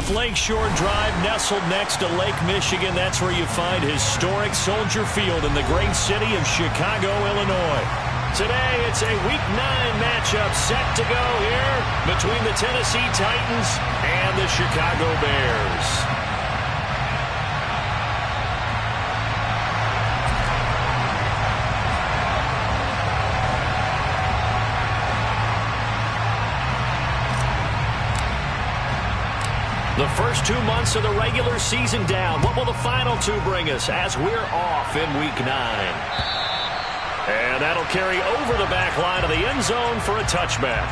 off Lakeshore Drive, nestled next to Lake Michigan. That's where you find historic Soldier Field in the great city of Chicago, Illinois. Today, it's a Week 9 matchup set to go here between the Tennessee Titans and the Chicago Bears. The first 2 months of the regular season down. What will the final 2 bring us as we're off in Week 9? And that'll carry over the back line of the end zone for a touchback.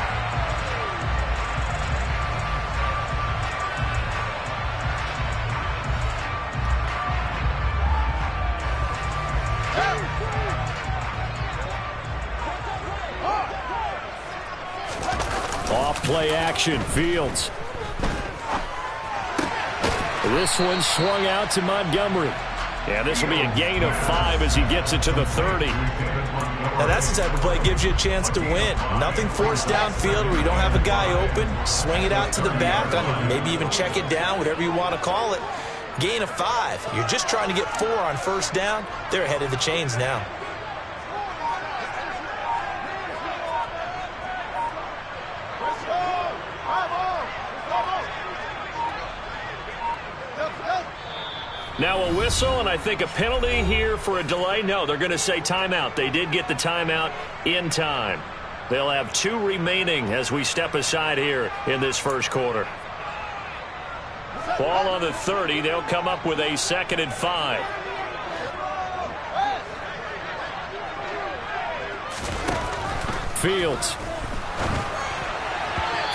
Off play action, Fields. This one swung out to Montgomery. And this will be a gain of 5 as he gets it to the 30. Now that's the type of play that gives you a chance to win. Nothing forced downfield where you don't have a guy open. Swing it out to the back, maybe even check it down, whatever you want to call it. Gain of 5. You're just trying to get 4 on first down. They're ahead of the chains now. Now a whistle, and I think a penalty here for a delay. No, they're going to say timeout. They did get the timeout in time. They'll have 2 remaining as we step aside here in this first quarter. Ball on the 30. They'll come up with a 2nd and 5. Fields.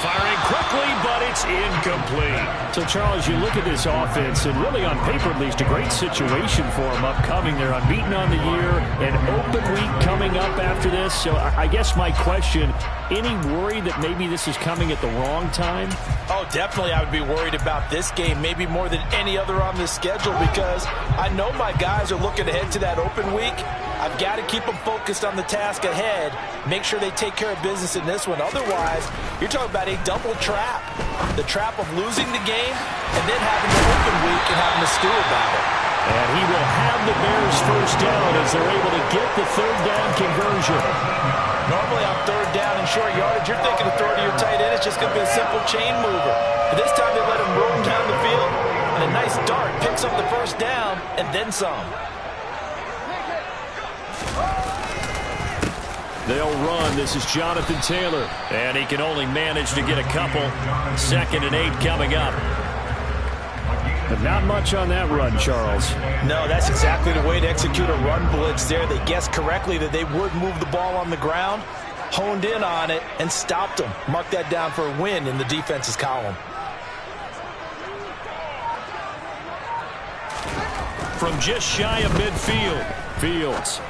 Firing quickly, but it's incomplete. So, Charles, you look at this offense, and really on paper, at least, a great situation for them upcoming. They're unbeaten on the year, an open week coming up after this. So, I guess my question, any worry that maybe this is coming at the wrong time? Oh, definitely I would be worried about this game, maybe more than any other on this schedule, because I know my guys are looking ahead to that open week. I've got to keep them focused on the task ahead, make sure they take care of business in this one. Otherwise, you're talking about a double trap. The trap of losing the game and then having the open week and having to stew about it. And he will have the Bears first down as they're able to get the 3rd down conversion. Normally on 3rd down and short yardage, you're thinking of throwing to your tight end. It's just going to be a simple chain mover. But this time they let him roam down the field, and a nice dart picks up the first down and then some. They'll run. This is Jonathan Taylor. And he can only manage to get a couple. 2nd and 8 coming up. But not much on that run, Charles. No, that's exactly the way to execute a run blitz there. They guessed correctly that they would move the ball on the ground, honed in on it, and stopped them. Mark that down for a win in the defense's column. From just shy of midfield, Fields.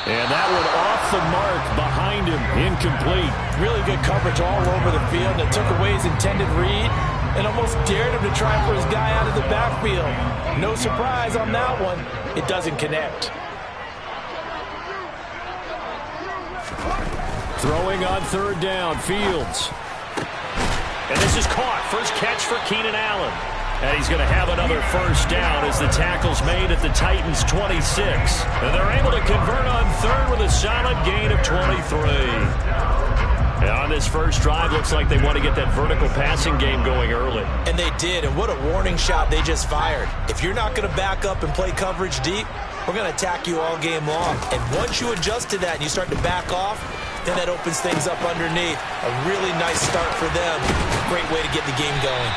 And that one off the mark behind him, incomplete. Really good coverage all over the field. It took away his intended read and almost dared him to try for his guy out of the backfield. No surprise on that one. It doesn't connect. Throwing on 3rd down, Fields. And this is caught. First catch for Keenan Allen. And he's going to have another first down as the tackle's made at the Titans' 26. And they're able to convert on 3rd with a solid gain of 23. And on this first drive, looks like they want to get that vertical passing game going early. And they did, and what a warning shot they just fired. If you're not going to back up and play coverage deep, we're going to attack you all game long. And once you adjust to that and you start to back off, then that opens things up underneath. A really nice start for them. Great way to get the game going.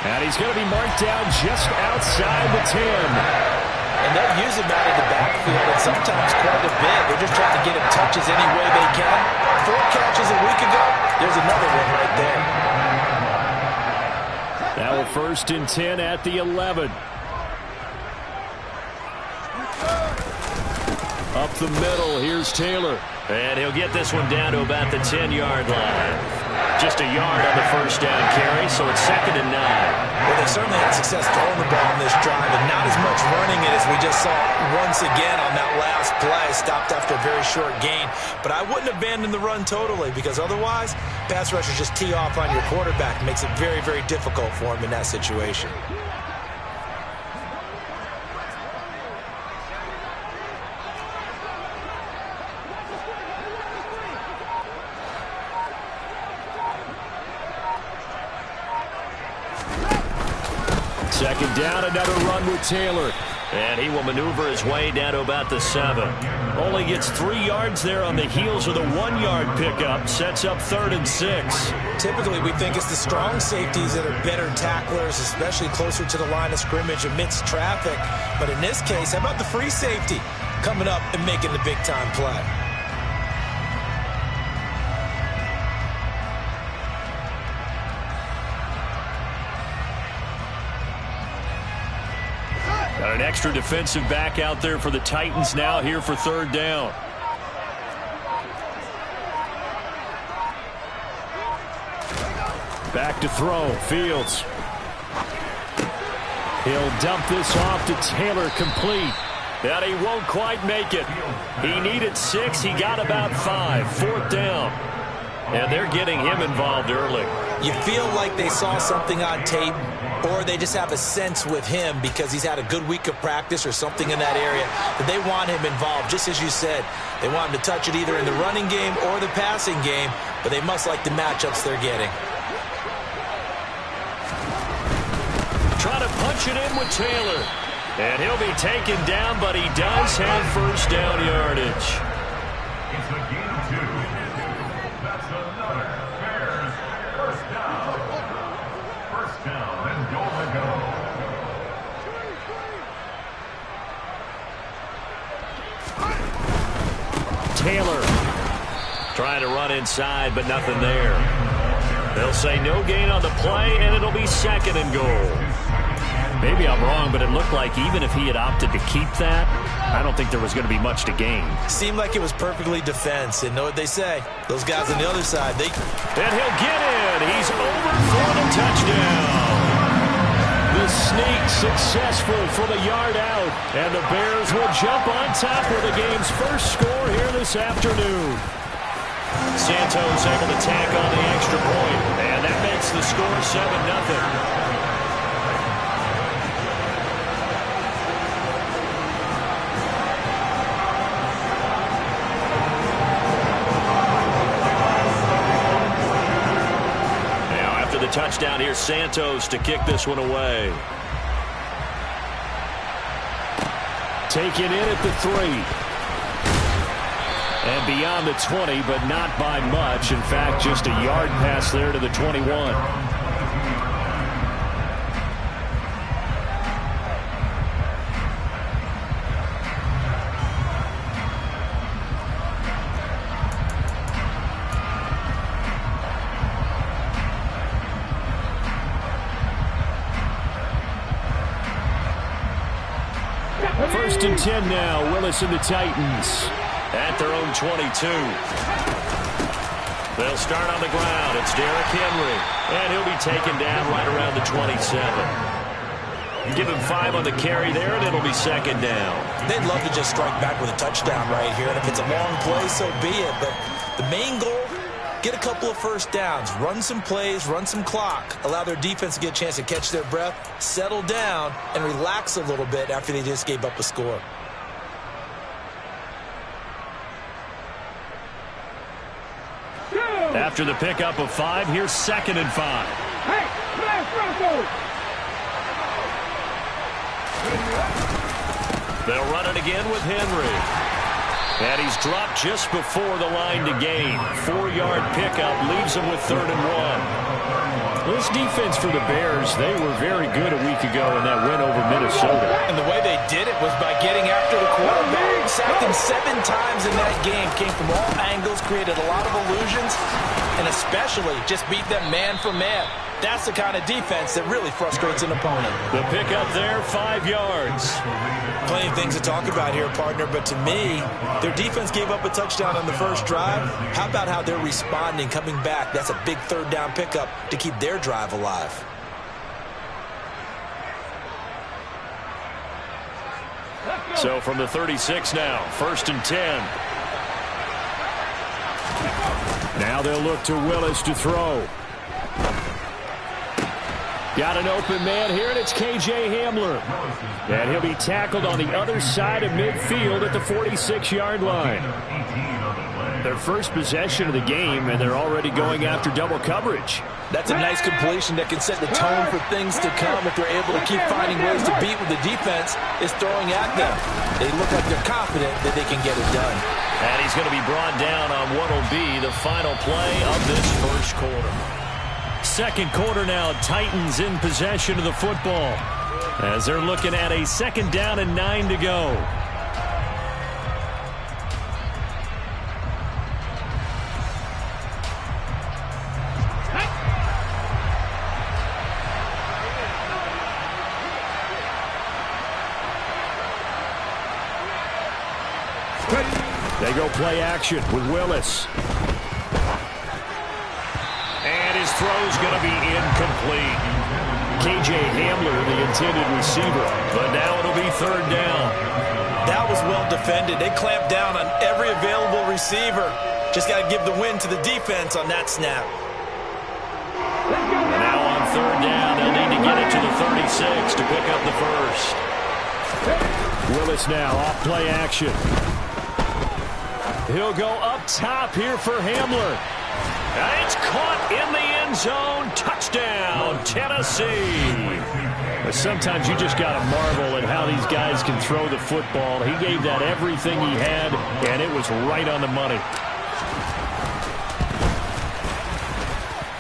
And he's going to be marked down just outside the 10. And they'll use him out of the backfield, and sometimes quite a bit. They're just trying to get him touches any way they can. 4 catches a week ago. There's another one right there. Now a 1st and 10 at the 11. Up the middle, here's Taylor. And he'll get this one down to about the 10-yard line. Just a yard on the first down carry, so it's 2nd and 9. Well, they certainly had success throwing the ball on this drive, and not as much running it as we just saw once again on that last play. Stopped after a very short gain. But I wouldn't abandon the run totally, because otherwise, pass rushers just tee off on your quarterback. It makes it very, very difficult for him in that situation. Second down, another run with Taylor. And he will maneuver his way down to about the 7. Only gets 3 yards there on the heels of the 1-yard pickup. Sets up 3rd and 6. Typically, we think it's the strong safeties that are better tacklers, especially closer to the line of scrimmage amidst traffic. But in this case, how about the free safety coming up and making the big-time play? Got an extra defensive back out there for the Titans now here for 3rd down. Back to throw. Fields. He'll dump this off to Taylor, complete. And he won't quite make it. He needed 6. He got about 5. 4th down. And they're getting him involved early. You feel like they saw something on tape, or they just have a sense with him because he's had a good week of practice or something in that area that they want him involved. Just as you said, they want him to touch it either in the running game or the passing game, but they must like the matchups they're getting. Trying to punch it in with Taylor. And he'll be taken down, but he does have 1st down yardage. It's a gain of 2. That's another Bears 1st down. 1st down and goal to go. Taylor trying to run inside, but nothing there. They'll say no gain on the play, and it'll be 2nd and goal. Maybe I'm wrong, but it looked like even if he had opted to keep that, I don't think there was going to be much to gain. Seemed like it was perfectly defense, and know what they say. Those guys on the other side, they... And he'll get in. He's over for the touchdown. The sneak successful from a yard out, and the Bears will jump on top with the game's first score here this afternoon. Santos able to tack on the extra point, and that makes the score 7-0. Touchdown here, Santos to kick this one away. Taken in at the 3. And beyond the 20, but not by much. In fact, just a yard pass there to the 21. First and 10 now. Willis and the Titans at their own 22. They'll start on the ground. It's Derrick Henry. And he'll be taken down right around the 27. Give him 5 on the carry there, and it'll be 2nd down. They'd love to just strike back with a touchdown right here. And if it's a long play, so be it. But the main goal, get a couple of first downs, run some plays, run some clock, allow their defense to get a chance to catch their breath, settle down, and relax a little bit after they just gave up a score. After the pickup of 5, here's 2nd and 5. They'll run it again with Henry. And he's dropped just before the line to gain. 4-yard pickup leaves him with 3rd and 1. This defense for the Bears, they were very good a week ago in that win over Minnesota. And the way they did it was by getting after the quarterback. Sacked him 7 times in that game. Came from all angles, created a lot of illusions, and especially just beat them man for man. That's the kind of defense that really frustrates an opponent. The pickup there, 5 yards. Plenty of things to talk about here, partner, but to me, their defense gave up a touchdown on the first drive. How about how they're responding, coming back? That's a big third down pickup to keep their drive alive. So from the 36 now, 1st and 10. Now they'll look to Willis to throw. Got an open man here, and it's K.J. Hamler. And he'll be tackled on the other side of midfield at the 46-yard line. Their first possession of the game, and they're already going after double coverage. That's a nice completion that can set the tone for things to come if they're able to keep finding ways to beat what the defense is throwing at them. They look like they're confident that they can get it done. And he's going to be brought down on what will be the final play of this first quarter. Second quarter now, Titans in possession of the football as they're looking at a 2nd down and 9 to go. They go play action with Willis. And his throw's going to be incomplete. K.J. Hamler, the intended receiver. But now it'll be 3rd down. That was well defended. They clamped down on every available receiver. Just got to give the win to the defense on that snap. And now on 3rd down, they'll need to get it to the 36 to pick up the first. Willis now off play action. He'll go up top here for Hamler. And it's caught in the end zone. Touchdown, Tennessee. But sometimes you just got to marvel at how these guys can throw the football. He gave that everything he had, and it was right on the money.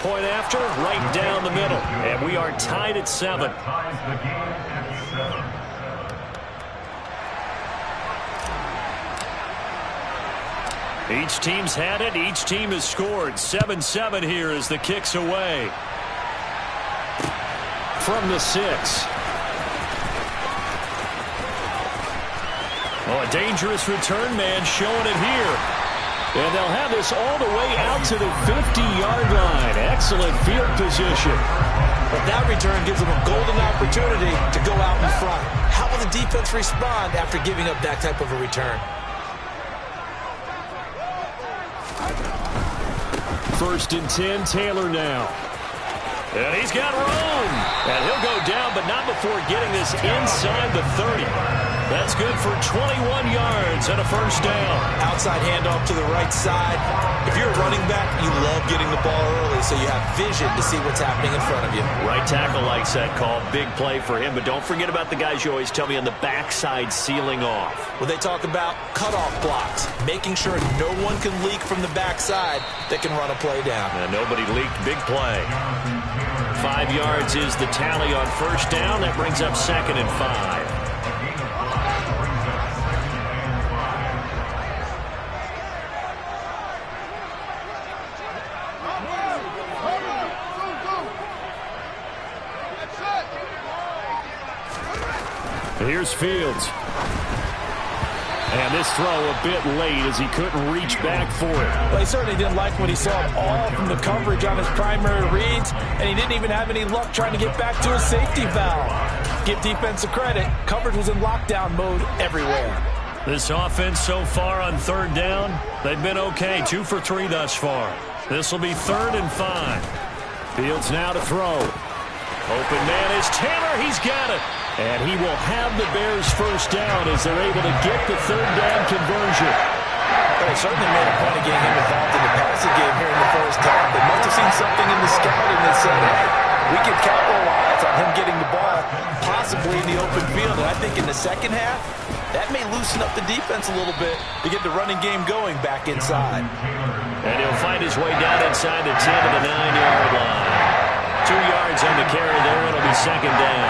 Point after, right down the middle. And we are tied at 7. Each team's had it. Each team has scored. 7-7 here as the kick's away. From the 6. Oh, a dangerous return man showing it here. And they'll have this all the way out to the 50-yard line. Excellent field position. But that return gives them a golden opportunity to go out in front. How will the defense respond after giving up that type of a return? 1st and 10, Taylor now. And he's got room. And he'll go down, but not before getting this inside the 30. That's good for 21 yards and a 1st down. Outside handoff to the right side. If you're a running back, you love getting the ball early so you have vision to see what's happening in front of you. Right tackle likes that call. Big play for him. But don't forget about the guys you always tell me on the backside sealing off. Well, they talk about cutoff blocks, making sure no one can leak from the backside that can run a play down. And nobody leaked. Big play. 5 yards is the tally on 1st down. That brings up 2nd and 5. Here's Fields. And this throw a bit late as he couldn't reach back for it. Well, he certainly didn't like what he saw all from the coverage on his primary reads, and he didn't even have any luck trying to get back to his safety valve. Give defense a credit. Coverage was in lockdown mode everywhere. This offense so far on 3rd down, they've been okay. 2 for 3 thus far. This will be 3rd and 5. Fields now to throw. Open man is Taylor. He's got it. And he will have the Bears' 1st down as they're able to get the 3rd down conversion. Well, they certainly made a point of getting him involved in the passing game here in the 1st half. They must have seen something in the scouting that said, hey, we can capitalize on him getting the ball possibly in the open field. And I think in the 2nd half, that may loosen up the defense a little bit to get the running game going back inside. And he'll find his way down inside the 10 to the 9-yard line. 2 yards on the carry there. It'll be second down.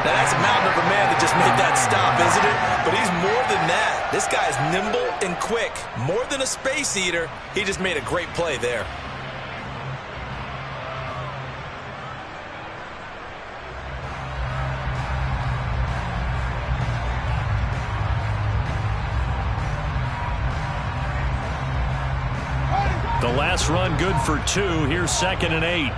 Now, that's a mountain of a man that just made that stop, isn't it? But he's more than that. This guy's nimble and quick. More than a space eater. He just made a great play there. The last run good for 2. Here's 2nd and 8.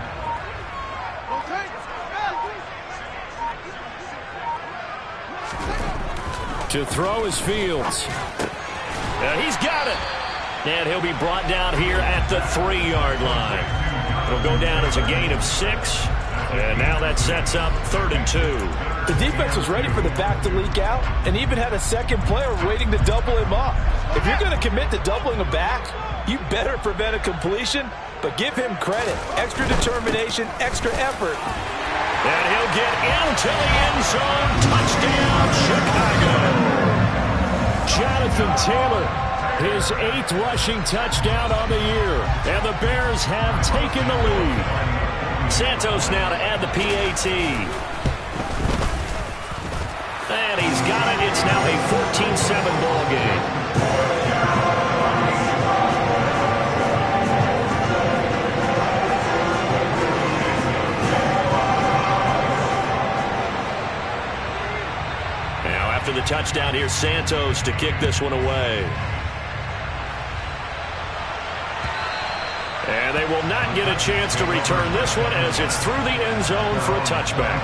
To throw is Fields. And he's got it. And he'll be brought down here at the 3-yard line. It'll go down as a gain of 6. And now that sets up 3rd and 2. The defense was ready for the back to leak out and even had a second player waiting to double him up. If you're going to commit to doubling a back, you better prevent a completion, but give him credit. Extra determination, extra effort. And he'll get into the end zone. Touchdown, Chicago. Jonathan Taylor, his 8th rushing touchdown on the year. And the Bears have taken the lead. Santos now to add the PAT. And he's got it. It's now a 14-7 ball game. After the touchdown, here's Santos to kick this one away. And they will not get a chance to return this one as it's through the end zone for a touchback.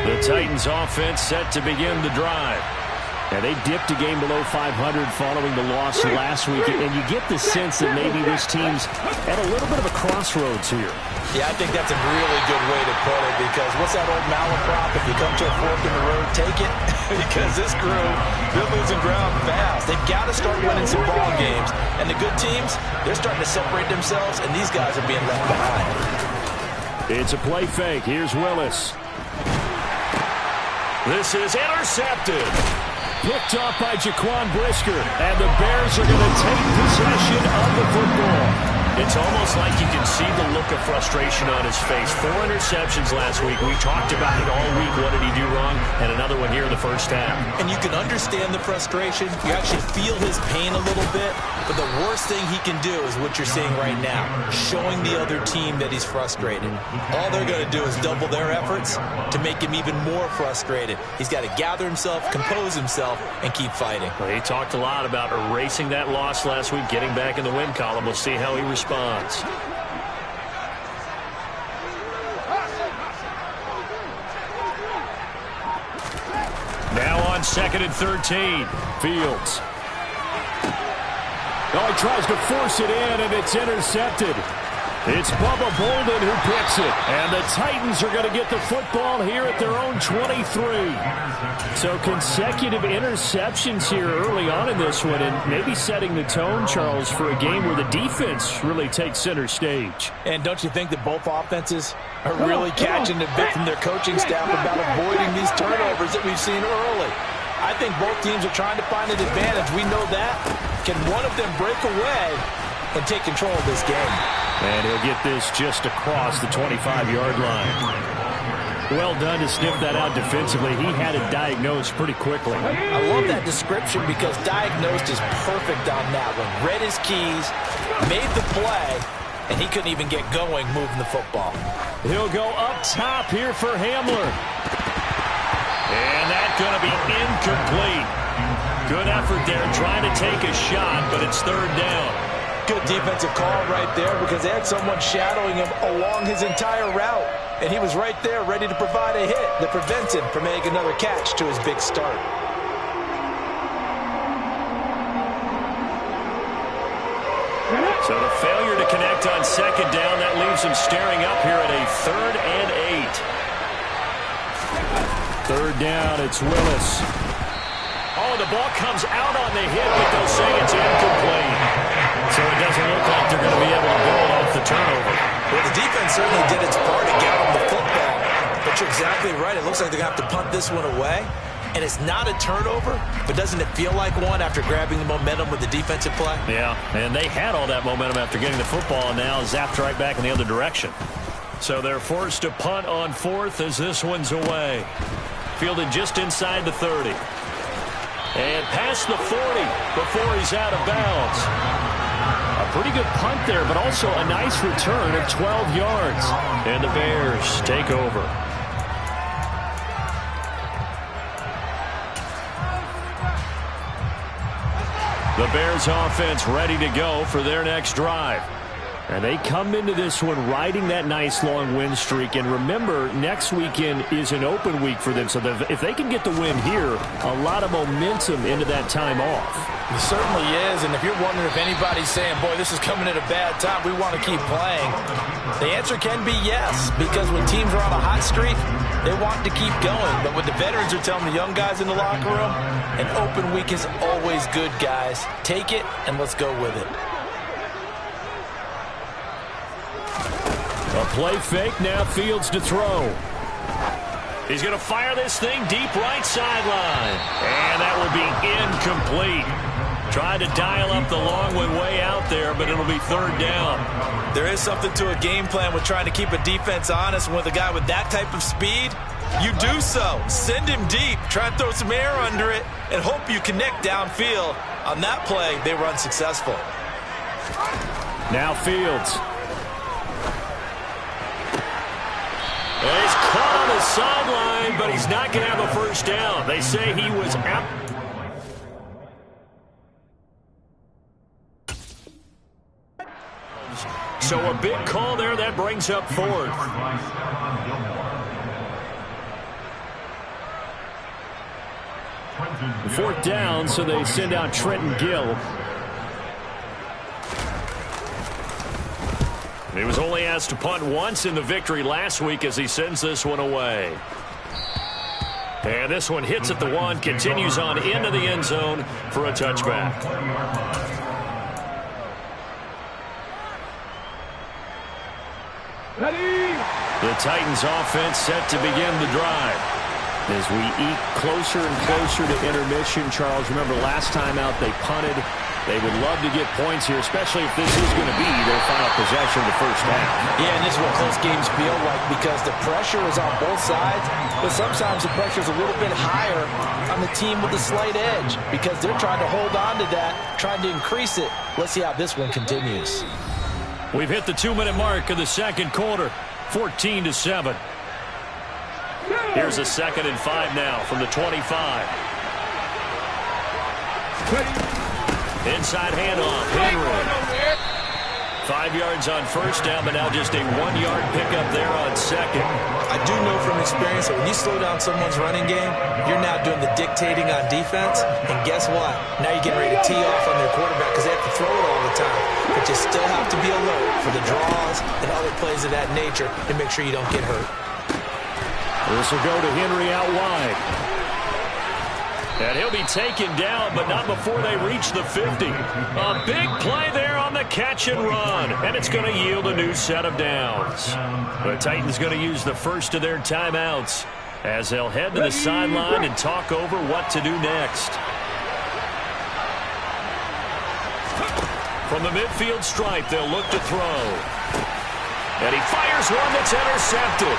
The Titans offense set to begin the drive. And they dipped a game below 500 following the loss last week. And you get the sense that maybe this team's at a little bit of a crossroads here. Yeah, I think that's a really good way to put it, because what's that old malaprop? If you come to a fork in the road, take it. Because this crew, they're losing ground fast. They've got to start winning some ball games. And the good teams, they're starting to separate themselves, and these guys are being left behind. It's a play fake. Here's Willis. This is intercepted. Picked off by Jaquan Brisker. And the Bears are going to take possession of the football. It's almost like you can see the look of frustration on his face. 4 interceptions last week. We talked about it all week. What did he do wrong? And another one here in the first half. And you can understand the frustration. You actually feel his pain a little bit. But the worst thing he can do is what you're seeing right now, showing the other team that he's frustrated. All they're going to do is double their efforts to make him even more frustrated. He's got to gather himself, compose himself, and keep fighting. Well, he talked a lot about erasing that loss last week, getting back in the win column. We'll see how he responds. Now on 2nd and 13. Fields. Oh, he tries to force it in, and it's intercepted. It's Bubba Bolden who picks it. And the Titans are going to get the football here at their own 23. So consecutive interceptions here early on in this one, and maybe setting the tone, Charles, for a game where the defense really takes center stage. And don't you think that both offenses are really catching a bit from their coaching staff about avoiding these turnovers that we've seen early? I think both teams are trying to find an advantage. We know that. Can one of them break away and take control of this game? And he'll get this just across the 25-yard line. Well done to sniff that out defensively. He had it diagnosed pretty quickly. I love that description because diagnosed is perfect on that one. Read his keys, made the play, and he couldn't even get going moving the football. He'll go up top here for Hamler. And that's going to be incomplete. Good effort there trying to take a shot, but it's 3rd down. Good defensive call right there because they had someone shadowing him along his entire route. And he was right there ready to provide a hit that prevents him from making another catch to his big start. So the failure to connect on 2nd down, that leaves him staring up here at a 3rd and 8. 3rd down, it's Willis. Oh, the ball comes out on the hit, but they'll say it's incomplete. So it doesn't look like they're going to be able to build off the turnover. Well, the defense certainly did its exactly right. It looks like they're going to have to punt this one away. And it's not a turnover, but doesn't it feel like one after grabbing the momentum with the defensive play? Yeah, and they had all that momentum after getting the football, and now zapped right back in the other direction. So they're forced to punt on fourth as this one's away. Fielded just inside the 30. And past the 40 before he's out of bounds. A pretty good punt there, but also a nice return of 12 yards. And the Bears take over. The Bears offense ready to go for their next drive. And they come into this one riding that nice long win streak. And remember, next weekend is an open week for them. So if they can get the win here, a lot of momentum into that time off. It certainly is. And if you're wondering if anybody's saying, boy, this is coming at a bad time, we want to keep playing, the answer can be yes. Because when teams are on a hot streak, they want to keep going. But what the veterans are telling the young guys in the locker room, an open week is always good, guys. Take it and let's go with it. A play fake, now Fields to throw. He's going to fire this thing deep right sideline. And that will be incomplete. Tried to dial up the long one way out there, but it'll be third down. There is something to a game plan with trying to keep a defense honest. With a guy with that type of speed, you do so. Send him deep. Try and throw some air under it and hope you connect downfield. On that play, they were unsuccessful. Now Fields. And he's caught on the sideline, but he's not going to have a first down. They say he was out. So a big call there. That brings up fourth. Fourth down, so they send out Trenton Gill. He was only asked to punt once in the victory last week as he sends this one away. And this one hits at the one, continues on into the end zone for a touchback. The Titans offense set to begin the drive. As we eat closer and closer to intermission, Charles, remember last time out they punted. They would love to get points here, especially if this is going to be their final possession of the first half. Yeah, and this is what close games feel like because the pressure is on both sides, but sometimes the pressure is a little bit higher on the team with the slight edge because they're trying to hold on to that, trying to increase it. Let's see how this one continues. We've hit the 2-minute mark of the second quarter, 14-7. Here's a 2nd and 5 now from the 25. Inside handoff, Henry. 5 yards on first down, but now just a 1-yard pickup there on second. I do know from experience that when you slow down someone's running game, you're now doing the dictating on defense. And guess what? Now you're getting ready to tee off on their quarterback because they have to throw it all the time. But you still have to be alert for the draws and other plays of that nature to make sure you don't get hurt. This will go to Henry out wide. And he'll be taken down, but not before they reach the 50. A big play there on the catch and run. And it's going to yield a new set of downs. The Titans going to use the first of their timeouts as they'll head to the sideline and talk over what to do next. From the midfield stripe, they'll look to throw. And he fires one that's intercepted.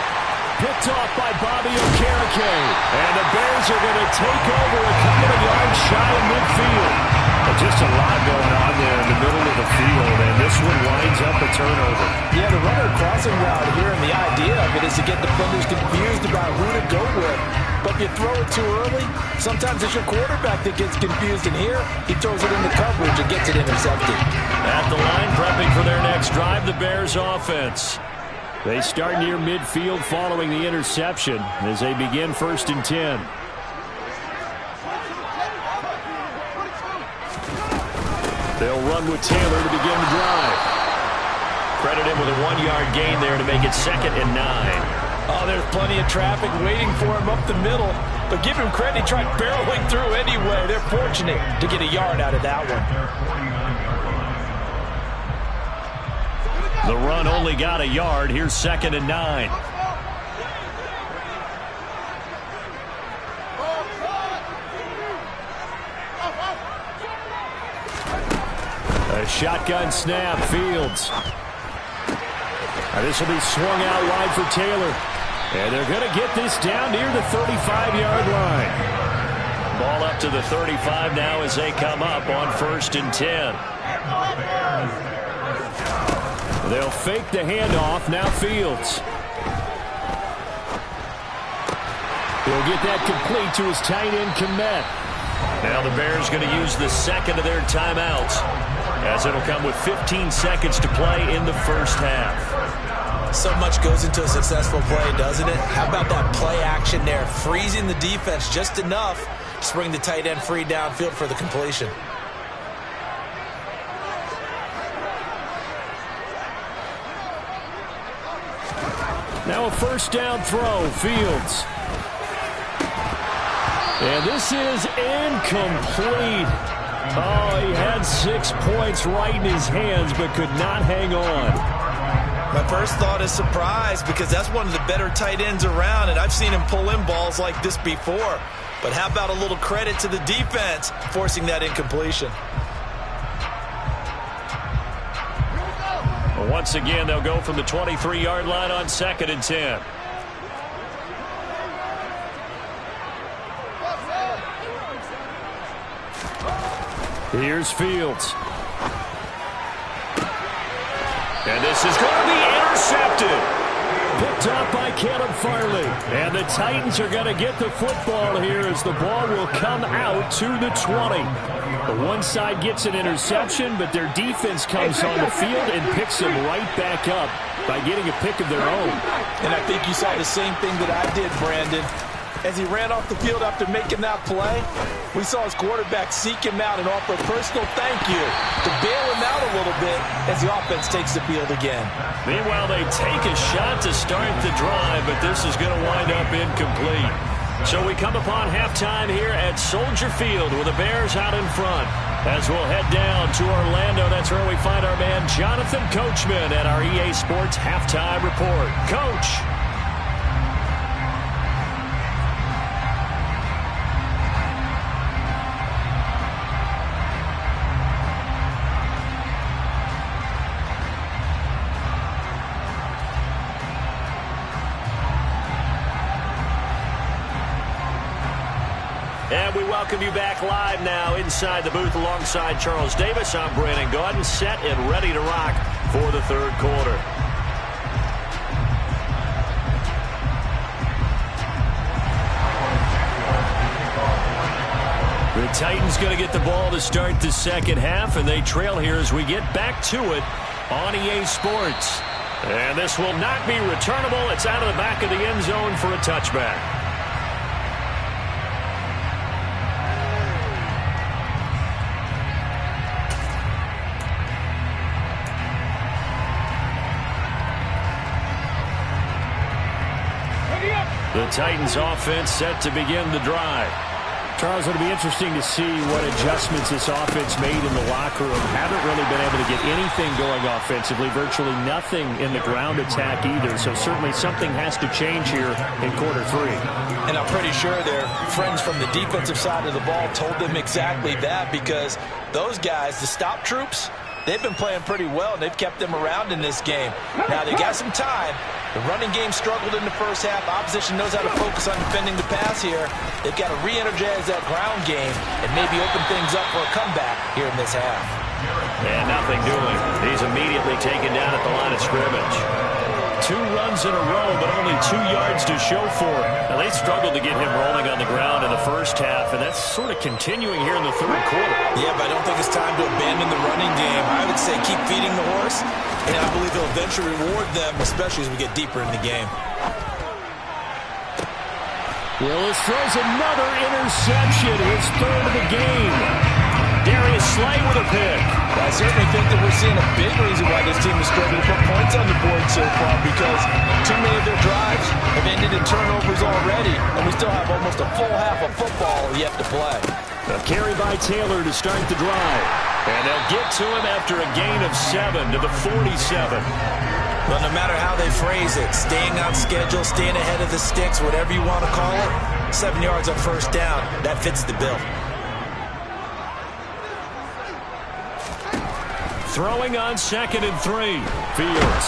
Picked off by Bobby Okereke. And the Bears are going to take over a couple of yards shy of midfield. But just a lot going on there in the middle of the field, and this one winds up a turnover. Yeah, the runner crossing route here, and the idea of it is to get defenders confused about who to go with. But if you throw it too early, sometimes it's your quarterback that gets confused. And here, he throws it into coverage and gets it intercepted. At the line, prepping for their next drive, the Bears offense. They start near midfield following the interception as they begin 1st and 10. They'll run with Taylor to begin the drive. Credit him with a 1-yard gain there to make it 2nd and 9. Oh, there's plenty of traffic waiting for him up the middle. But give him credit, he tried barreling through anyway. They're fortunate to get a yard out of that one. The run only got a yard. Here's 2nd and 9. A shotgun snap, Fields. This will be swung out wide for Taylor. And they're going to get this down near the 35-yard line. Ball up to the 35 now as they come up on 1st and 10. They'll fake the handoff. Now Fields. He'll get that complete to his tight end, Kmet. Now the Bears going to use the second of their timeouts, as it'll come with 15 seconds to play in the first half. So much goes into a successful play, doesn't it? How about that play action there? Freezing the defense just enough to bring the tight end free downfield for the completion. Now a first down throw, Fields. And this is incomplete. Oh, he had 6 points right in his hands, but could not hang on. My first thought is surprise, because that's one of the better tight ends around, and I've seen him pull in balls like this before. But how about a little credit to the defense forcing that incompletion? Well, once again, they'll go from the 23-yard line on 2nd and 10. Here's Fields. And this is going to be intercepted. Picked off by Caleb Farley. And the Titans are going to get the football here as the ball will come out to the 20. The one side gets an interception, but their defense comes on the field and picks them right back up by getting a pick of their own. And I think you saw the same thing that I did, Brandon. As he ran off the field after making that play, we saw his quarterback seek him out and offer a personal thank you to bail him out a little bit as the offense takes the field again. Meanwhile, they take a shot to start the drive, but this is going to wind up incomplete. So we come upon halftime here at Soldier Field with the Bears out in front. As we'll head down to Orlando, that's where we find our man Jonathan Coachman at our EA Sports Halftime Report. Coach. And we welcome you back live now inside the booth alongside Charles Davis. I'm Brandon Gaudin, set and ready to rock for the third quarter. The Titans going to get the ball to start the second half, and they trail here as we get back to it on EA Sports. And this will not be returnable. It's out of the back of the end zone for a touchback. The Titans offense set to begin the drive. Charles, it'll be interesting to see what adjustments this offense made in the locker room. Haven't really been able to get anything going offensively, virtually nothing in the ground attack either. So certainly something has to change here in quarter three. And I'm pretty sure their friends from the defensive side of the ball told them exactly that, because those guys, the stop troops, they've been playing pretty well, and they've kept them around in this game. Now, they got some time. The running game struggled in the first half. Opposition knows how to focus on defending the pass here. They've got to re-energize that ground game and maybe open things up for a comeback here in this half. And nothing doing. He's immediately taken down at the line of scrimmage. 2 runs in a row, but only 2 yards to show for it. Now, they struggled to get him rolling on the ground in the first half, and that's sort of continuing here in the third quarter. Yeah, but I don't think it's time to abandon the running game. I would say keep feeding the horse, and I believe he'll eventually reward them, especially as we get deeper in the game. Willis throws another interception, his third of the game. Darius Slay with a pick. I certainly think that we're seeing a big reason why this team is struggling to put points on the board so far, because too many of their drives have ended in turnovers already, and we still have almost a full half of football yet to play. A carry by Taylor to start the drive. And they'll get to him after a gain of 7 to the 47. Well, no matter how they phrase it, staying on schedule, staying ahead of the sticks, whatever you want to call it, 7 yards on first down, that fits the bill. Throwing on 2nd and 3. Fields.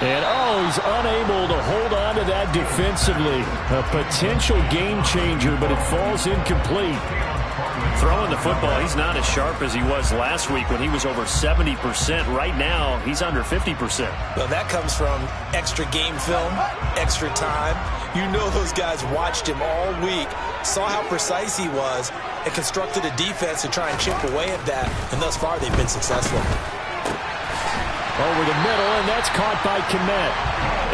And, he's unable to hold on to that defensively. A potential game changer, but it falls incomplete. Throwing the football, he's not as sharp as he was last week when he was over 70%. Right now, he's under 50%. Well, that comes from extra game film, extra time. You know those guys watched him all week, saw how precise he was, and constructed a defense to try and chip away at that. And thus far, they've been successful. Over the middle, and that's caught by Kmet.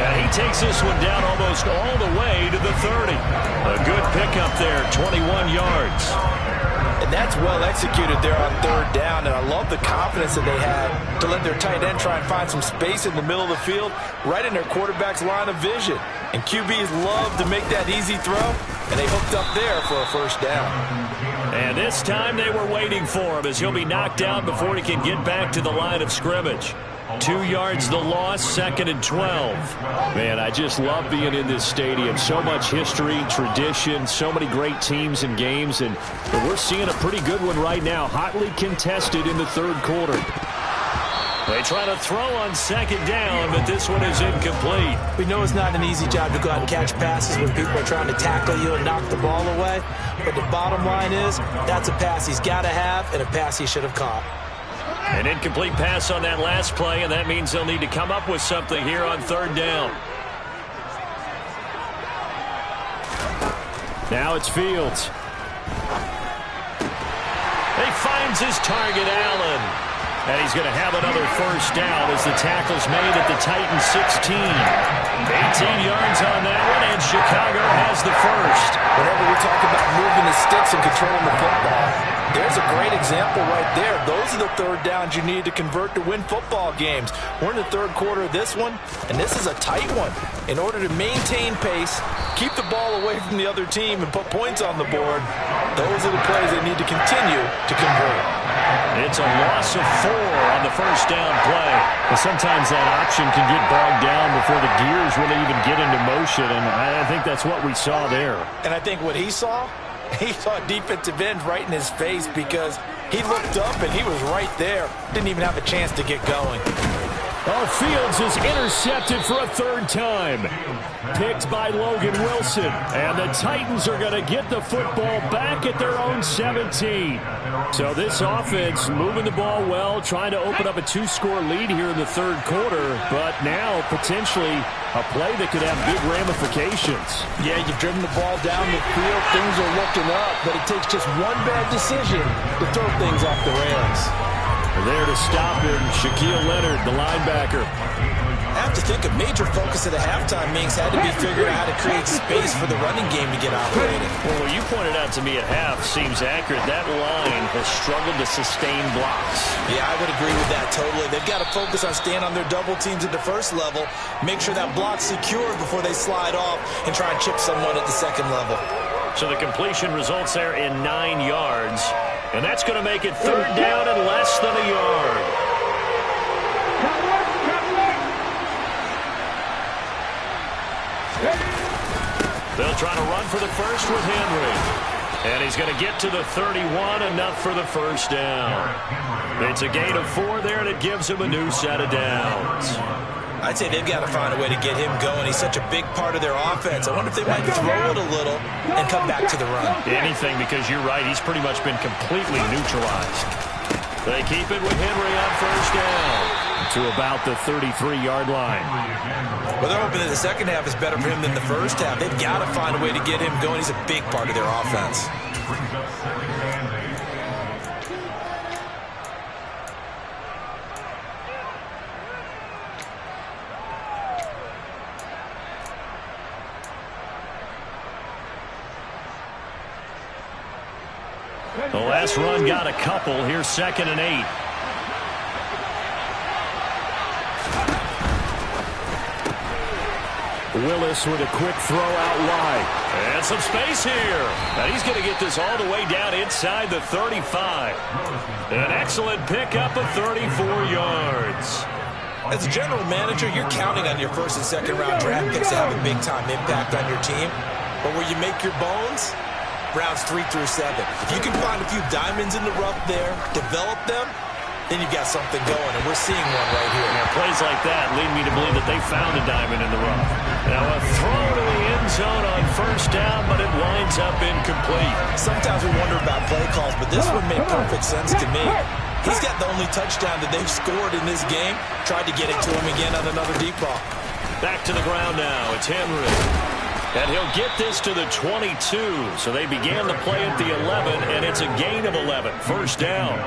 And he takes this one down almost all the way to the 30. A good pickup there, 21 yards. And that's well executed there on 3rd down, and I love the confidence that they had to let their tight end try and find some space in the middle of the field, right in their quarterback's line of vision. And QBs love to make that easy throw, and they hooked up there for a 1st down. And this time they were waiting for him as he'll be knocked down before he can get back to the line of scrimmage. 2 yards the loss, 2nd and 12. Man, I just love being in this stadium. So much history, tradition, so many great teams and games, and we're seeing a pretty good one right now. Hotly contested in the 3rd quarter. They try to throw on 2nd down, but this one is incomplete. We know it's not an easy job to go out and catch passes when people are trying to tackle you and knock the ball away, but the bottom line is that's a pass he's got to have and a pass he should have caught. An incomplete pass on that last play, and that means they'll need to come up with something here on 3rd down. Now it's Fields. He finds his target, Allen. And he's going to have another 1st down as the tackle's made at the Titans 16. 18 yards on that one, and Chicago has the 1st. Whenever we talk about moving the sticks and controlling the football, there's a great example right there. Those are the 3rd downs you need to convert to win football games. We're in the 3rd quarter of this one, and this is a tight one. In order to maintain pace, keep the ball away from the other team, and put points on the board, those are the plays they need to continue to convert. It's a loss of 4 on the 1st down play. Well, sometimes that option can get bogged down before the gears really even get into motion, and I think that's what we saw there. And I think what he saw a defensive end right in his face because he looked up and he was right there. Didn't even have a chance to get going. Fields is intercepted for a 3rd time. Picked by Logan Wilson. And the Titans are going to get the football back at their own 17. So this offense moving the ball well, trying to open up a 2-score lead here in the 3rd quarter. But now potentially a play that could have big ramifications. Yeah, you've driven the ball down the field. Things are looking up. But it takes just one bad decision to throw things off the rails. There to stop him, Shaquille Leonard, the linebacker. I have to think a major focus at the halftime, Minks, had to be figuring out how to create space for the running game to get operated. Well, what you pointed out to me at half seems accurate. That line has struggled to sustain blocks. Yeah, I would agree with that totally. They've got to focus on staying on their double teams at the 1st level, make sure that block's secured before they slide off and try and chip someone at the 2nd level. So the completion results there in 9 yards. And that's going to make it 3rd down and less than a yard. They'll try to run for the 1st with Henry. And he's going to get to the 31, enough for the 1st down. It's a gain of 4 there, and it gives him a new set of downs. I'd say they've got to find a way to get him going. He's such a big part of their offense. I wonder if they might throw it a little and come back to the run. Anything, because you're right. He's pretty much been completely neutralized. They keep it with Henry on 1st down to about the 33-yard line. Well, they're hoping that the 2nd half is better for him than the 1st half. They've got to find a way to get him going. He's a big part of their offense. The last run got a couple. Here's 2nd and 8. Willis with a quick throw out wide. And some space here. And he's going to get this all the way down inside the 35. An excellent pickup of 34 yards. As a general manager, you're counting on your 1st and 2nd round draft picks to have a big-time impact on your team. But where you make your bones, rounds 3 through 7. If you can find a few diamonds in the rough there, develop them, then you've got something going, and we're seeing one right here. Yeah, plays like that lead me to believe that they found a diamond in the rough. Now a throw to the end zone on first down, but it winds up incomplete. Sometimes we wonder about play calls, but this one made perfect sense to me. He's got the only touchdown that they've scored in this game. Tried to get it to him again on another deep ball. Back to the ground now. It's Henry. And he'll get this to the 22. So they began the play at the 11, and it's a gain of 11. First down.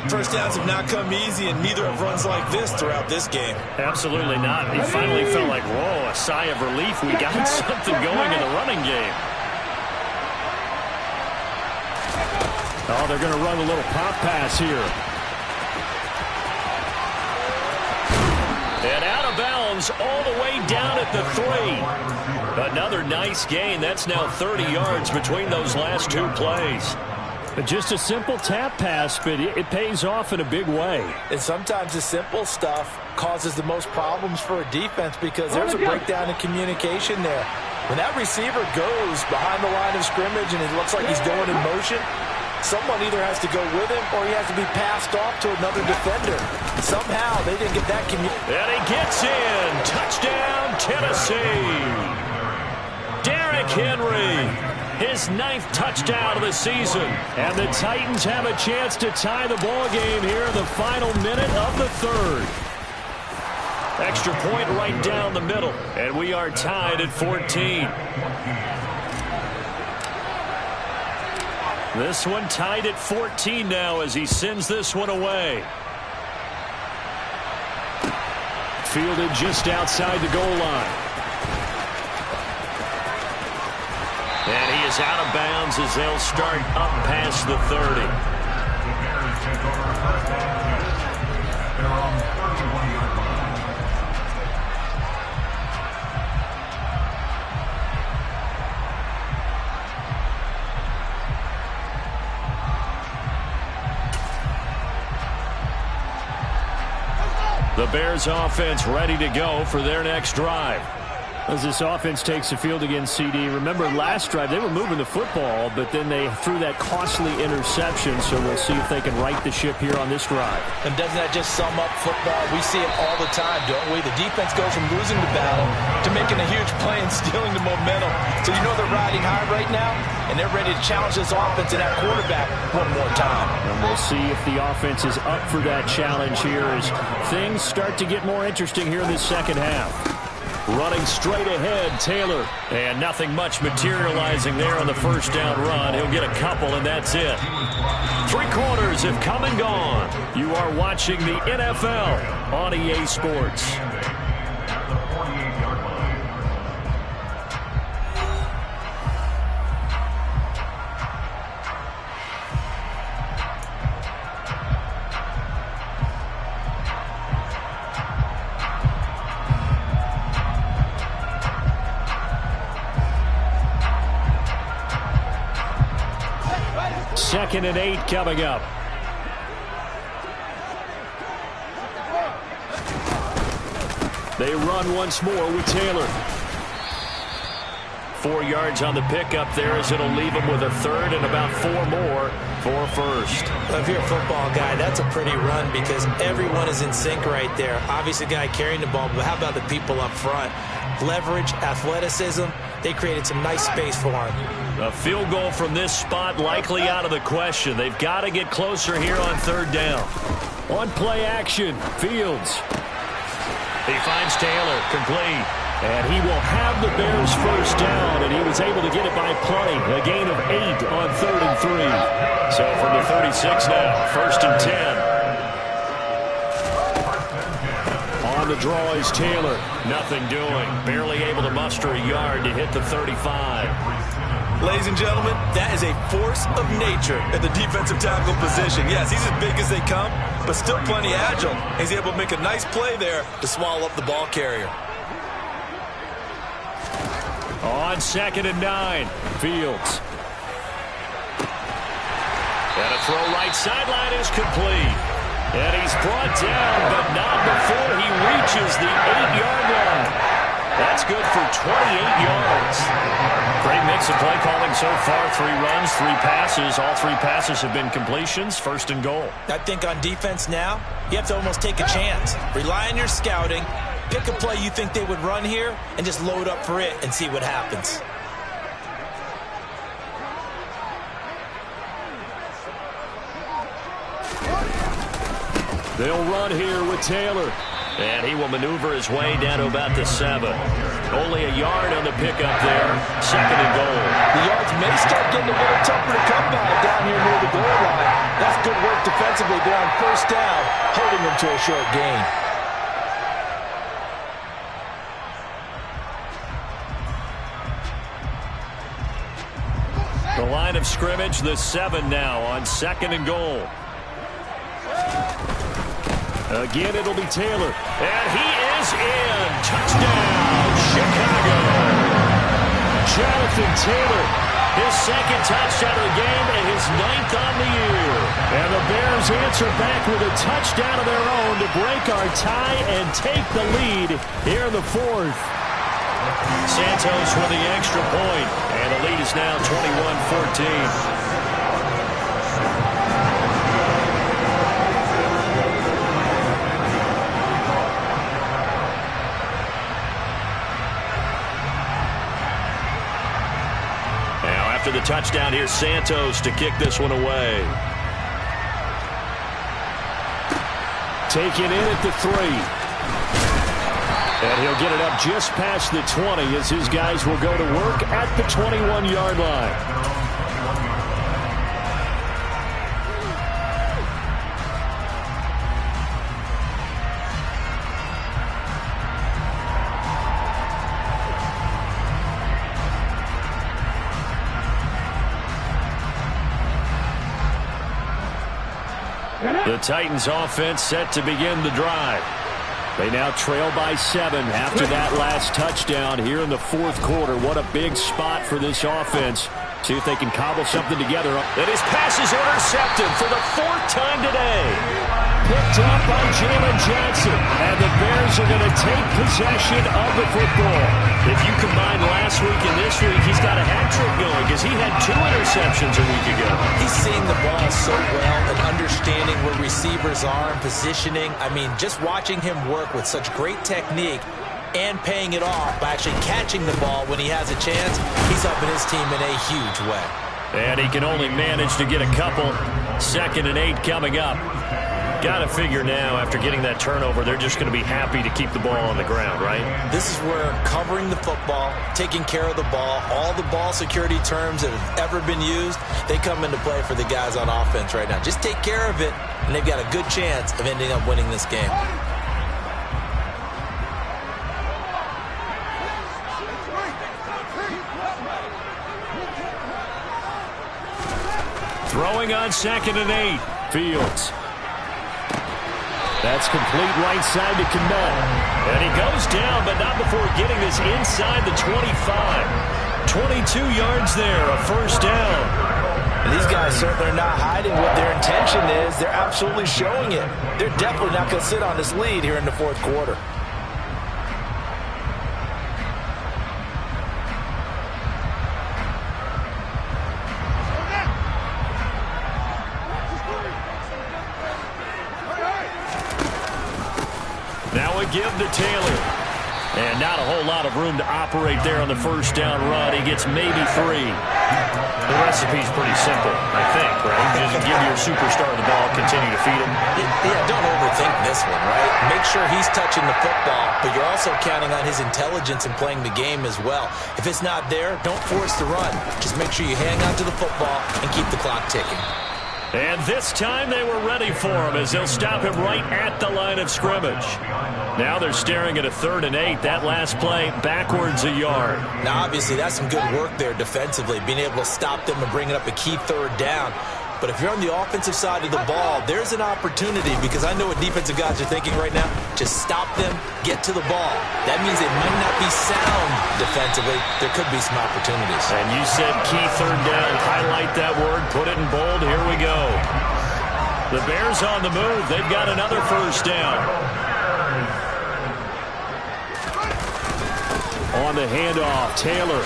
First downs have not come easy, and neither have runs like this throughout this game. Absolutely not. He finally felt like, whoa, a sigh of relief. We got something going in the running game. Oh, they're going to run a little pop pass here. And out of bounds all the way down at the 3. Another nice gain. That's now 30 yards between those last two plays. Just a simple tap pass, but it pays off in a big way. And sometimes the simple stuff causes the most problems for a defense because there's a breakdown in communication there. When that receiver goes behind the line of scrimmage and it looks like he's going in motion, someone either has to go with him or he has to be passed off to another defender. Somehow they didn't get that communication. And he gets in. Touchdown, Tennessee. Derrick Henry, his 9th touchdown of the season. And the Titans have a chance to tie the ball game here in the final minute of the 3rd. Extra point right down the middle. And we are tied at 14. This one tied at 14 now as he sends this one away. Fielded just outside the goal line. And he is out of bounds as they'll start up past the 30. The Bears take over first down. They're on the 31-yard line. The Bears offense ready to go for their next drive. As this offense takes the field against CD, remember last drive they were moving the football, but then they threw that costly interception, so we'll see if they can right the ship here on this drive. And doesn't that just sum up football? We see it all the time, don't we? The defense goes from losing the battle to making a huge play and stealing the momentum. So you know they're riding high right now, and they're ready to challenge this offense and that quarterback one more time. And we'll see if the offense is up for that challenge here as things start to get more interesting here in this second half. Running straight ahead, Taylor. And nothing much materializing there on the first down run. He'll get a couple, and that's it. 3 quarters have come and gone. You are watching the NFL on EA Sports. At the 48-yard line. Second and 8 coming up. They run once more with Taylor. 4 yards on the pickup there as it'll leave him with a 3rd and about 4 more for first. Well, if you're a football guy, that's a pretty run because everyone is in sync right there. Obviously, the guy carrying the ball, but how about the people up front? Leverage, athleticism, they created some nice space for him. A field goal from this spot likely out of the question. They've got to get closer here on 3rd down. On play action, Fields. He finds Taylor, complete. And he will have the Bears first down, and he was able to get it by play. A gain of 8 on 3rd and 3. So from the 36 now, 1st and 10. On the draw is Taylor. Nothing doing. Barely able to muster a yard to hit the 35. Ladies and gentlemen, that is a force of nature at the defensive tackle position. Yes, he's as big as they come, but still plenty agile. He's able to make a nice play there to swallow up the ball carrier. On 2nd and 9, Fields. And a throw right sideline is complete. And he's brought down, but not before he reaches the 8-yard line. That's good for 28 yards. Great mix of play calling so far. 3 runs, 3 passes. All 3 passes have been completions. First and goal. I think on defense now, you have to almost take a chance. Rely on your scouting. Pick a play you think they would run here and just load up for it and see what happens. They'll run here with Taylor. And he will maneuver his way down to about the 7. Only a yard on the pickup there. Second and goal. The yards may start getting a little tougher to come by down here near the goal line. That's good work defensively there on first down, holding them to a short gain. The line of scrimmage, the 7 now on second and goal. Again, it'll be Taylor. And he is in. Touchdown, Chicago. Jonathan Taylor, his second touchdown of the game and his 9th on the year. And the Bears answer back with a touchdown of their own to break our tie and take the lead here in the 4th. Santos with the extra point, and the lead is now 21-14. After the touchdown, here's Santos to kick this one away. Taken in at the 3. And he'll get it up just past the 20 as his guys will go to work at the 21-yard line. The Titans offense set to begin the drive. They now trail by 7 after that last touchdown here in the 4th quarter. What a big spot for this offense. See if they can cobble something together. And his pass is intercepted for the 4th time today. Picked up by Jalen Johnson. And the Bears are going to take possession of the football. If you combine last week and this week, he's got a hat trick going because he had 2 interceptions a week ago. He's seeing the ball so well and understanding where receivers are and positioning. I mean, just watching him work with such great technique and paying it off by actually catching the ball when he has a chance, he's helping his team in a huge way. And he can only manage to get a couple. 2nd and 8 coming up. Got to figure now, after getting that turnover, they're just going to be happy to keep the ball on the ground, right? This is where covering the football, taking care of the ball, all the ball security terms that have ever been used, they come into play for the guys on offense right now. Just take care of it, and they've got a good chance of ending up winning this game. Throwing on 2nd and 8. Fields. That's complete right side to Cannell. And he goes down, but not before getting this inside the 25. 22 yards there, a first down. And these guys certainly are not hiding what their intention is. They're absolutely showing it. They're definitely not going to sit on this lead here in the 4th quarter. Now a give to Taylor. And not a whole lot of room to operate there on the first down run. He gets maybe 3. The recipe's pretty simple, I think, right? Just give your superstar the ball, continue to feed him. Yeah, don't overthink this one, right? Make sure he's touching the football, but you're also counting on his intelligence in playing the game as well. If it's not there, don't force the run. Just make sure you hang on to the football and keep the clock ticking. And this time they were ready for him as they'll stop him right at the line of scrimmage. Now they're staring at a 3rd and 8. That last play backwards a yard. Now, obviously, that's some good work there defensively, being able to stop them and bringing up a key 3rd down. But if you're on the offensive side of the ball, there's an opportunity because I know what defensive guys are thinking right now. Just stop them, get to the ball. That means it might not be sound defensively. There could be some opportunities. And you said key 3rd down. Highlight that word. Put it in bold. Here we go. The Bears on the move. They've got another first down. On the handoff, Taylor.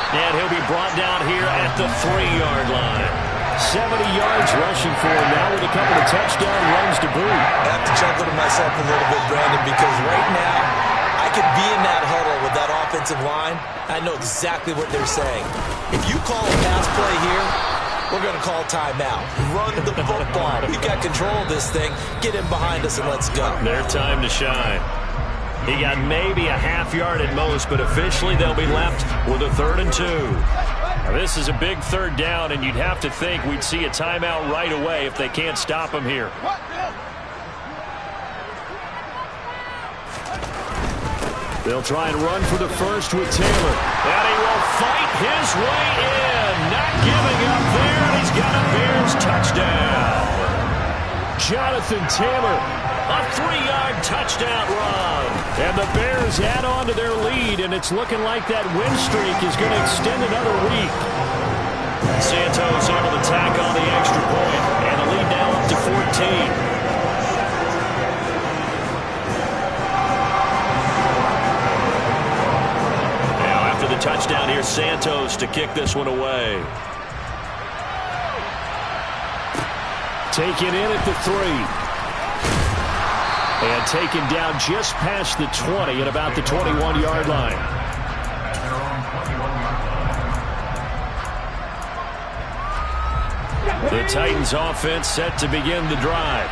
And he'll be brought down here at the 3-yard line. 70 yards rushing for him now with a couple of touchdown runs to boot. I have to chuckle to myself a little bit, Brandon, because right now I could be in that huddle with that offensive line. I know exactly what they're saying. If you call a pass play here, we're going to call timeout. Run the football. We've got control of this thing. Get in behind us and let's go. Their time to shine. He got maybe a half yard at most, but officially they'll be left with a 3rd and 2. Now this is a big 3rd down, and you'd have to think we'd see a timeout right away if they can't stop him here. They'll try and run for the first with Taylor. And he will fight his way in. Not giving up there, and he's got a Bears touchdown. Jonathan Taylor. A 3-yard touchdown run. And the Bears add on to their lead, and it's looking like that win streak is going to extend another week. Santos able to tack on the extra point, and the lead now up to 14. The touchdown here, Santos to kick this one away. Taken in at the 3. And taken down just past the 20 at about the 21-yard line. The Titans offense set to begin the drive.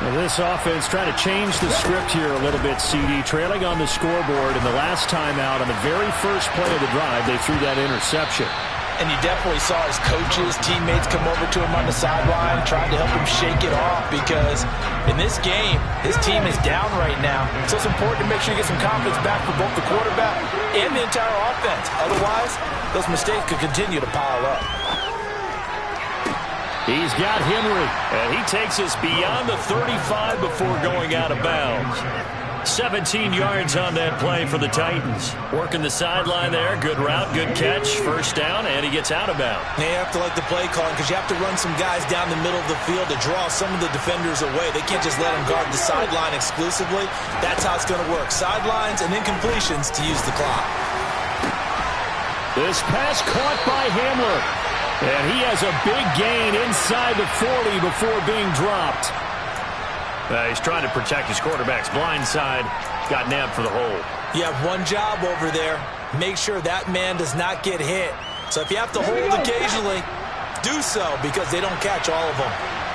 Well, this offense trying to change the script here a little bit, CD. Trailing on the scoreboard, and the last time out on the very first play of the drive, they threw that interception. And you definitely saw his coaches, teammates come over to him on the sideline, trying to help him shake it off, because in this game, his team is down right now. So it's important to make sure you get some confidence back for both the quarterback and the entire offense. Otherwise, those mistakes could continue to pile up. He's got Henry. And he takes us beyond the 35 before going out of bounds. 17 yards on that play for the Titans. Working the sideline there. Good route, good catch. First down, and he gets out of bounds. You have to like the play calling because you have to run some guys down the middle of the field to draw some of the defenders away. They can't just let them guard the sideline exclusively. That's how it's going to work. Sidelines and incompletions to use the clock. This pass caught by Hamler. And he has a big gain inside the 40 before being dropped. He's trying to protect his quarterback's blind side. Got nabbed for the hole. You have one job over there. Make sure that man does not get hit. So if you have to hold occasionally, do so because they don't catch all of them.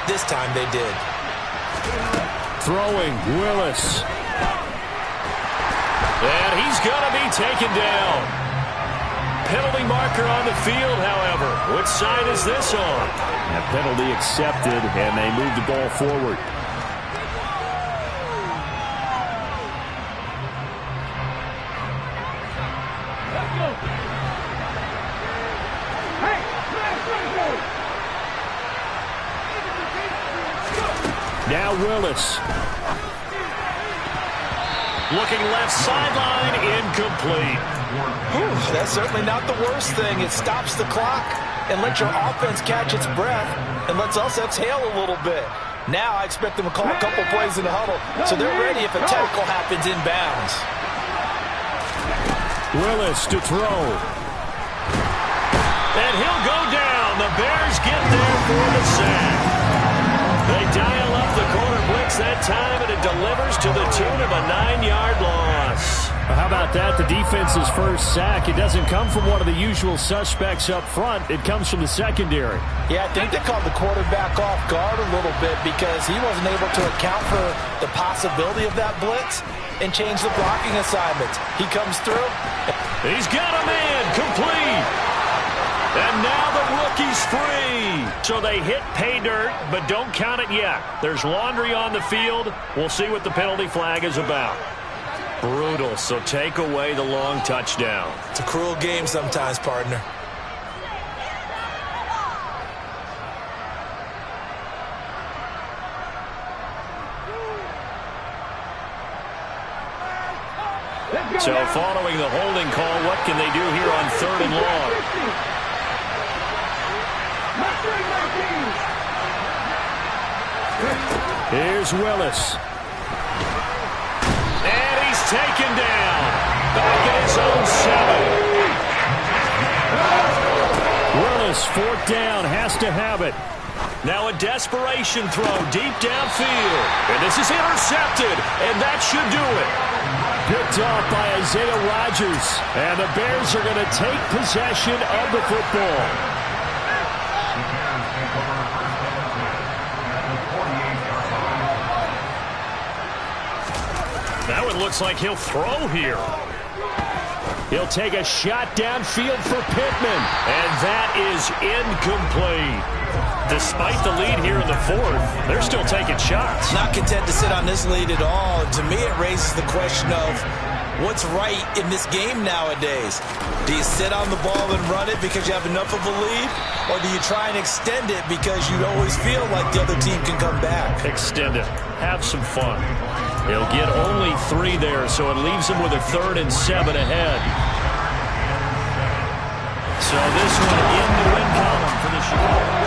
This time they did. Throwing, Willis. And he's going to be taken down. Penalty marker on the field, however. Which side is this on? That penalty accepted, and they move the ball forward. Now Willis. Looking left sideline, incomplete. That's certainly not the worst thing. It stops the clock and lets your offense catch its breath and lets us exhale a little bit. Now I expect them to call a couple plays in the huddle so they're ready if a tackle happens inbounds. Willis to throw. And he'll go down. The Bears get there for the sack. They dial up the corner blitz that time, and it delivers to the tune of a 9-yard loss. How about that? The defense's first sack. It doesn't come from one of the usual suspects up front. It comes from the secondary. Yeah, I think they called the quarterback off guard a little bit because he wasn't able to account for the possibility of that blitz and change the blocking assignments. He comes through. He's got a man complete. And now the rookie's free. So they hit pay dirt, but don't count it yet. There's laundry on the field. We'll see what the penalty flag is about. Brutal, so take away the long touchdown. It's a cruel game sometimes, partner. So following the holding call, what can they do here on 3rd and long? Here's Willis. And he's taken down. back in his own 7. Willis, fourth down, has to have it. Now a desperation throw deep downfield. And this is intercepted, and that should do it. Picked off by Isaiah Rodgers. And the Bears are going to take possession of the football. That one looks like he'll throw here. He'll take a shot downfield for Pittman. And that is incomplete. Despite the lead here in the fourth, they're still taking shots. Not content to sit on this lead at all. To me, it raises the question of what's right in this game nowadays. Do you sit on the ball and run it because you have enough of a lead? Or do you try and extend it because you always feel like the other team can come back? Extend it. Have some fun. He'll get only 3 there, so it leaves him with a 3rd and 7 ahead. So this one in the win column for the Chicago.